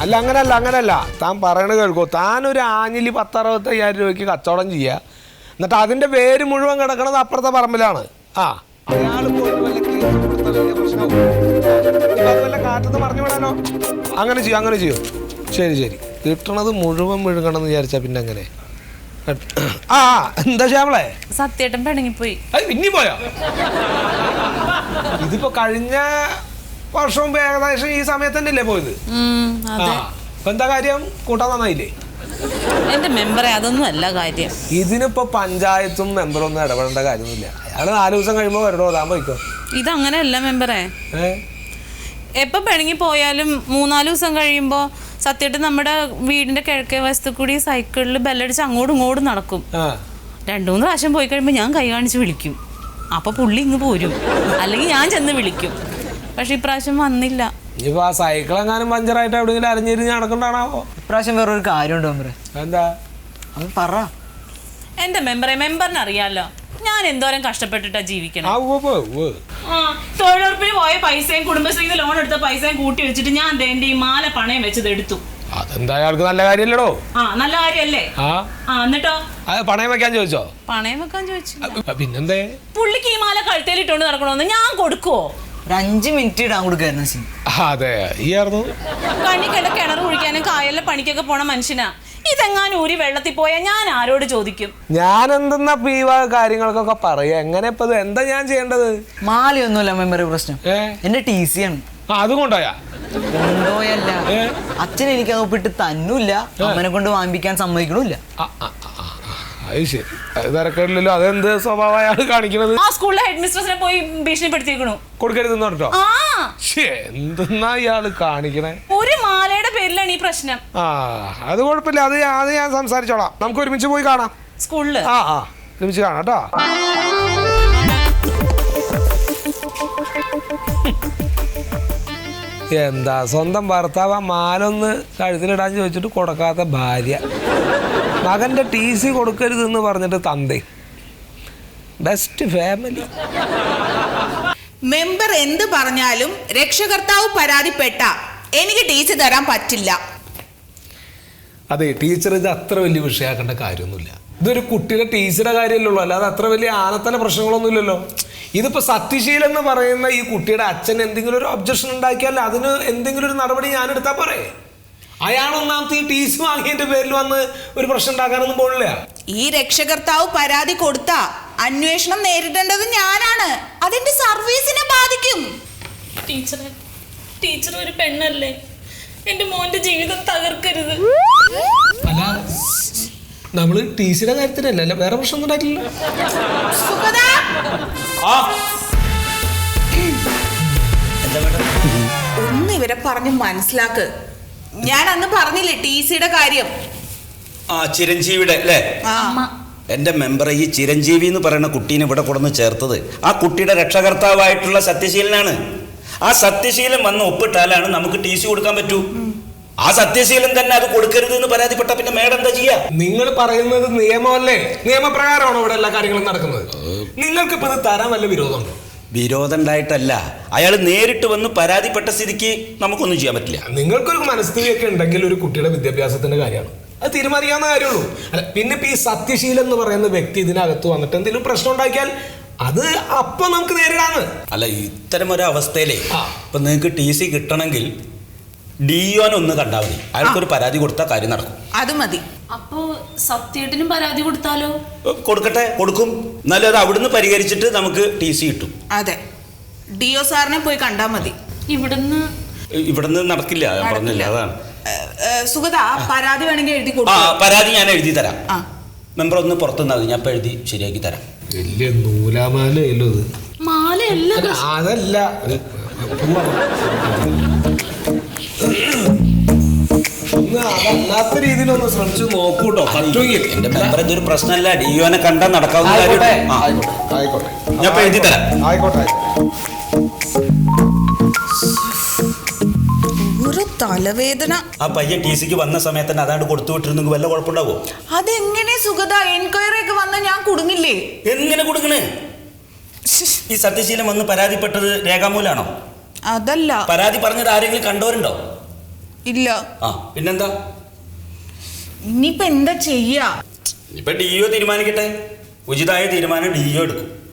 അല്ല അങ്ങനല്ല താൻ പറയണത് കേൾക്കോ. താനൊരു ആഞ്ഞിലി 10-65,000 രൂപയ്ക്ക് കച്ചവടം ചെയ്യുക, എന്നിട്ട് അതിൻ്റെ പേര് മുഴുവൻ കിടക്കണത് അപ്പുറത്തെ പറമ്പിലാണ്. അയാൾ വല്ല കാറ്റത്ത് പറഞ്ഞു വിടാനോ. അങ്ങനെ ചെയ്യും. ശരി കിട്ടണത് മുഴുവൻ വിഴുകണമെന്ന് വിചാരിച്ചാ പിന്നെ അങ്ങനെ. എന്താ ശ്യാമളെ? സത്യേട്ടൻ പിണങ്ങിപ്പോയി. പിന്നെ പോയോ? ഇതിപ്പോ കഴിഞ്ഞ വർഷവും ഏകദേശം ഈ സമയത്ത് തന്നെയല്ലേ പോയത്? ഇപ്പൊ എന്താ കാര്യം? കൂട്ടാൻ നന്നായില്ലേ? എന്റെ മെമ്പറെ അതൊന്നും അല്ല കാര്യം. ഇതിനിപ്പോ പഞ്ചായത്തും മെമ്പറും ഒന്നും ഇടപെടേണ്ട കാര്യമൊന്നുമില്ല. അയാള് 4 ദിവസം കഴിയുമ്പോ വരണോ, താൻ പോയിക്കോ. ഇതങ്ങനെയല്ല മെമ്പറെ. എപ്പൊ പിണങ്ങി പോയാലും 3-4 ദിവസം കഴിയുമ്പോ സത്യേട്ടൻ നമ്മുടെ വീടിന്റെ കിഴക്കേ വശത്ത് കൂടി സൈക്കിളിൽ ബെല്ലടിച്ച് അങ്ങോട്ടും ഇങ്ങോട്ടും നടക്കും. 2-3 പ്രാവശ്യം പോയി കഴിയുമ്പോ ഞാൻ കൈ കാണിച്ച് വിളിക്കും. അപ്പൊ പുള്ളി ഇങ്ങ് പോരും, അല്ലെങ്കിൽ ഞാൻ ചെന്ന് വിളിക്കും. പക്ഷെ ഇപ്രാവശ്യം വന്നില്ല. ഇനിയിപ്പോ ആ സൈക്കിൾ എങ്ങാനും പഞ്ചറായിട്ട് എവിടെയെങ്കിലും അരഞ്ഞിരിഞ്ഞ് നടക്കണ്ടാണാവോ? ഇപ്രാവശ്യം വേറൊരു കാര്യമുണ്ട് മെമ്പറെ. എന്താ അത് പറ. എന്റെ മെമ്പറിന് അറിയാലോ ഞാൻ എന്തോരം കഷ്ടപ്പെട്ടിട്ടാ ജീവിക്കണം. തൊഴിലുറപ്പിന് പോയ പൈസയും കുടുംബശ്രീന്ന് ലോൺ എടുത്ത പൈസയും കൂട്ടി വെച്ചിട്ട് ഞാൻ എന്റെ ഈ മാല പണയം വെച്ചത് എടുത്തു. അതെന്താ അയാൾക്ക് നല്ല കാര്യമല്ലടോ? നല്ല കാര്യല്ലേ? എന്നിട്ടോ പണയം വെക്കാൻ ചോദിച്ചോ? പണയം വെക്കാൻ ചോദിച്ചു. പിന്നെന്തേ? പുള്ളിക്ക് ഈ മാല കഴുത്തേലിട്ടോണ്ട് നടക്കണോന്ന് ഞാൻ കൊടുക്കുവോ? ഒരു 5 മിനിറ്റ് ഇടാൻ കൊടുക്കായിരുന്നു. അതെ, ഈയായിരുന്നു കണ്ണി കണ്ട കിണർ കുഴിക്കാനും കായലിലെ പണിക്കൊക്കെ പോണ മനുഷ്യനാ. ഇതെങ്ങാനും ഊരി വെള്ളത്തിൽ പോയാ ഞാൻ ആരോട് ചോദിക്കും? ഞാൻ എന്തെന്നാ ഈ കാര്യങ്ങൾക്കൊക്കെ പറയാ. എങ്ങനെ ഇപ്പൊ എന്താ ഞാൻ ചെയ്യേണ്ടത്? മാലയൊന്നുമല്ല മെമ്പറി പ്രശ്നം, എന്റെ TC ആണ്. അതുകൊണ്ടോയാ? കൊണ്ടോയല്ല, അച്ഛൻ എനിക്ക് ഒപ്പിട്ട് തന്നൂല്ല, അമ്മനെ കൊണ്ട് വാങ്ങിപ്പിക്കാൻ സമ്മതിക്കണില്ല. അത് ശരി, അത് തിരക്കില്ലല്ലോ. അതെന്ത് സ്വഭാവം അയാൾ കാണിക്കണത്? ആ സ്കൂളിലെ ഹെഡ് മിസ്ട്രസിനെ പോയി ഭീഷണിപ്പെടുത്തിയേക്കണു. കൊടുക്കരുതെന്ന് പറഞ്ഞോ? എന്തെന്നാ ഇയാള് കാണിക്കണേ? ഒരു മാലയുടെ പേരിലാണ് ഈ പ്രശ്നം. അത് കുഴപ്പമില്ല, അത് ഞാൻ സംസാരിച്ചോളാം. നമുക്ക് ഒരുമിച്ച് പോയി കാണാം സ്കൂളില്. ഒരുമിച്ച് കാണാം കേട്ടോ. എന്താ സ്വന്തം ഭർത്താവ് മാലൊന്ന് കഴുത്തിലിടാൻ ചോദിച്ചിട്ട് കൊടുക്കാത്ത ഭാര്യ, മകന്റെ TC കൊടുക്കരുതെന്ന് പറഞ്ഞിട്ട് തന്തേ. Best family. മെമ്പർ എന്ത് പറഞ്ഞാലും രക്ഷകർത്താവ് പരാതിപ്പെട്ട എനിക്ക് TC തരാൻ പറ്റില്ല. അതെ ടീച്ചർ, ഇത് അത്ര വലിയ വിഷയമാക്കേണ്ട കാര്യമൊന്നുമില്ല. ഇതൊരു കുട്ടിയുടെ ടീച്ചറുടെ കാര്യമല്ലോ, അല്ലാതെ അത്ര വലിയ ആനത്തല പ്രശ്നങ്ങളൊന്നുമില്ലല്ലോ. ഇതിപ്പോ സത്യശീലൻ എന്ന് പറയുന്ന ഈ കുട്ടിയുടെ അച്ഛൻ എന്തെങ്കിലും ഒരു ഒബ്ജക്ഷൻ ഉണ്ടാക്കിയാൽ അതിന് എന്തെങ്കിലും ഒരു നടപടി ഞാൻ എടുത്താൽ പോരെ? അയാളൊന്നാമത്തെ ഈ TC വാങ്ങിയതിന്റെ പേരിൽ വന്ന് ഒരു പ്രശ്നം ഉണ്ടാക്കാനൊന്നും പോണില്ല. ഈ രക്ഷകർത്താവ് പരാതി കൊടുത്ത അന്വേഷണം നേരിടേണ്ടത് ഞാനാണ്. അതെന്റെ സർവീസിനെ ബാധിക്കും. ടീച്ചർ ഒരു പെണ്ണല്ലേ, എന്റെ മോന്റെ ജീവിതം തകർക്കരുത്. അല്ല, നമ്മള് TCയുടെ കാര്യത്തിനല്ല, വേറെ പ്രശ്നം ഉണ്ടായിട്ടില്ല. ഒന്ന് ഇവരെ പറഞ്ഞ് മനസ്സിലാക്ക്. ഞാൻ അന്ന് പറഞ്ഞില്ലേ TCയുടെ കാര്യം. ചിരഞ്ജീവിയുടെ അല്ലേ? എന്റെ മെമ്പർ, ഈ ചിരഞ്ജീവി എന്ന് പറയുന്ന കുട്ടീനെ ഇവിടെ കൊണ്ടുവന്ന് ചേർത്തത് ആ കുട്ടിയുടെ രക്ഷകർത്താവായിട്ടുള്ള സത്യശീലനാണ്. ആ സത്യശീലൻ വന്ന് ഒപ്പിട്ടാലാണ് നമുക്ക് TC കൊടുക്കാൻ പറ്റൂ. ആ സത്യശീലൻ തന്നെ അത് കൊടുക്കരുത് എന്ന് പരാതിപ്പെട്ട പിന്നെ മേഡം എന്താ ചെയ്യാ? നിങ്ങൾ പറയുന്നത് നിയമമല്ലേ? നിയമപ്രകാരമാണോ ഇവിടെ എല്ലാ കാര്യങ്ങളും നടക്കുന്നത്? നിങ്ങൾക്ക് ഇപ്പൊ ഇത് തരാൻ വല്ല വിരോധമുണ്ടോ? വിരോധം ഉണ്ടായിട്ടല്ല, അയാൾ നേരിട്ട് വന്ന് പരാതിപ്പെട്ട സ്ഥിതിക്ക് നമുക്കൊന്നും ചെയ്യാൻ പറ്റില്ല. നിങ്ങൾക്കൊരു മനസ്ഥിതിയൊക്കെ ഉണ്ടെങ്കിൽ ഒരു കുട്ടിയുടെ വിദ്യാഭ്യാസത്തിന്റെ കാര്യമാണ്, അത് തീരുമാനിക്കാവുന്ന കാര്യമുള്ളൂ. അല്ല, പിന്നെ ഇപ്പൊ ഈ സത്യശീലൻ എന്ന് പറയുന്ന വ്യക്തി ഇതിനകത്ത് വന്നിട്ട് എന്തെങ്കിലും പ്രശ്നം ഉണ്ടാക്കിയാൽ അത് അപ്പൊ നമുക്ക് നേരിടാന്ന്. അല്ല, ഇത്തരം ഒരു അവസ്ഥയിലേ ഇപ്പൊ നിങ്ങൾക്ക് TC കിട്ടണമെങ്കിൽ DOനെ ഒന്ന് കണ്ടാൽ മതി. അയാൾക്കൊരു പരാതി കൊടുത്താൽ കാര്യം നടക്കും. അത് മതി. അപ്പോ സത്യേട്ടനും പരാതി കൊടുത്താലോ? കൊടുക്കട്ടെ, കൊടുക്കും. എന്നാലും അത് അവിടുന്ന് പരിഹരിച്ചിട്ട് നമുക്ക് TC കിട്ടും. അതെ, DO സാറിനെ പോയി കണ്ടാൽ മതി. ഇവിടുന്ന് നടക്കില്ല, പറഞ്ഞില്ല. അതാണ് സുഗത, പരാതി വേണമെങ്കിൽ എഴുതി കൊടുക്കും. പരാതി ഞാൻ എഴുതി തരാം. മെമ്പർ ഒന്ന് പുറത്തുനിന്നാ ഞാൻ ഇപ്പൊ എഴുതി ശരിയാക്കി തരാം. വലിയ നൂലാമാലയല്ലോ ഇത്. മാലയല്ല, അതല്ല, അതല്ലാത്ത രീതിയിലൊന്ന് ശ്രമിച്ചു നോക്കൂട്ടോ. എന്റെ മെമ്പർ ഇതൊരു പ്രശ്നമല്ല, DOനെ കണ്ടാൽ നടക്കാവുന്ന കാര്യം. ആയിക്കോട്ടെ, ഞാൻ എഴുതി തരാം. ആയിക്കോട്ടെ. ഒരു തലവേദന. ആ പയ്യൻ TCക്ക് വന്ന സമയത്ത് തന്നെ അതാണ്ട് കൊടുത്തു വിട്ടിരുന്നെങ്കിൽ വല്ല കുഴപ്പമുണ്ടാവോ? അതെങ്ങനെ സുഗത? എൻക്വയറി ഒക്കെ വന്ന ഞാൻ കുടുങ്ങില്ലേ? എങ്ങനെ കൊടുക്കണേ? ഈ സത്യശീലം വന്ന് പരാതിപ്പെട്ടത് രേഖാമൂലാണോ? അതല്ല, പരാതി പറഞ്ഞത് ആരെങ്കിലും കണ്ടവരുണ്ടോ? ഇല്ല. ആ പിന്നെന്താ? ഇനിയിപ്പൊ എന്താ ചെയ്യാ? ഇപ്പൊ DO തീരുമാനിക്കട്ടെ. ഉചിതമായ തീരുമാനം DO എടുക്കും.